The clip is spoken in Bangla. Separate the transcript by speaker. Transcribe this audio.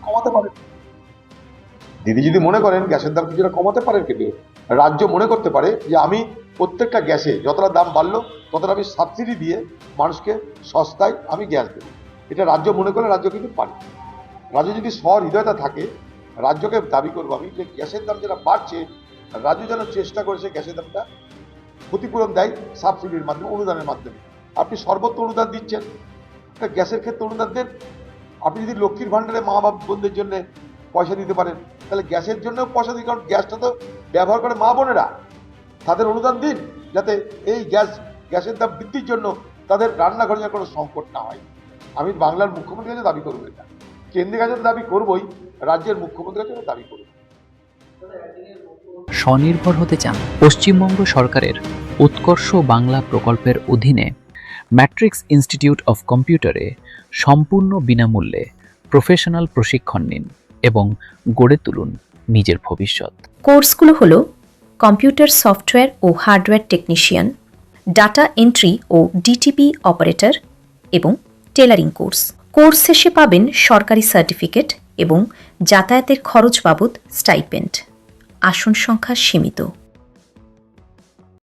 Speaker 1: কমাতে পারেন। দিদি যদি মনে করেন গ্যাসের দাম কিছুটা কমাতে পারেন, কিন্তু রাজ্য মনে করতে পারে যে আমি প্রত্যেকটা গ্যাসে যতটা দাম বাড়লো ততটা আমি সাবসিডি দিয়ে মানুষকে সস্তায় আমি গ্যাস দেবো। এটা রাজ্য মনে করলে রাজ্য কিন্তু পারে। রাজ্য যদি সহৃদয়তা থাকে, রাজ্যকে দাবি করবো আমি যে গ্যাসের দাম যেটা বাড়ছে, রাজ্য যেন চেষ্টা করেছে গ্যাসের দামটা ক্ষতিপূরণ দেয় সাবসিডির মাধ্যমে, অনুদানের মাধ্যমে। আপনি সর্বত্র অনুদান দিচ্ছেন, গ্যাসের ক্ষেত্রে অনুদান দেন। আপনি যদি লক্ষ্মীর ভাণ্ডারে মা বাবা বোনদের জন্য পয়সা দিতে পারেন, তাহলে গ্যাসের জন্য পয়সা দিন, কারণ গ্যাসটা তো ব্যবহার করে মা বোনেরা, তাদের অনুদান দিন, যাতে এই গ্যাসের দাম বৃদ্ধির জন্য তাদের রান্নাঘরে যেন কোনো সংকট না হয়। আমি বাংলার মুখ্যমন্ত্রীর কাছে দাবি করবো, এটা কেন্দ্রের কাছে দাবি করবোই, রাজ্যের মুখ্যমন্ত্রীর কাছে দাবি করবো।
Speaker 2: স্বনির্ভর হতে চান? পশ্চিমবঙ্গ সরকারের উৎকর্ষ বাংলা প্রকল্পের অধীনে ম্যাট্রিক্স ইনস্টিটিউট অফ কম্পিউটারে সম্পূর্ণ বিনামূল্যে প্রফেশনাল প্রশিক্ষণ নিন এবং গড়ে তুলুন নিজের ভবিষ্যৎ।
Speaker 3: কোর্সগুলো হলো কম্পিউটার সফটওয়্যার ও হার্ডওয়্যার টেকনিশিয়ান, ডাটা এন্ট্রি ও ডিটিপি অপারেটর এবং টেলারিং কোর্স। কোর্স শেষে পাবেন সরকারি সার্টিফিকেট এবং যাতায়াতের খরচ বাবদ স্টাইপেন্ড। আসন সংখ্যা সীমিত।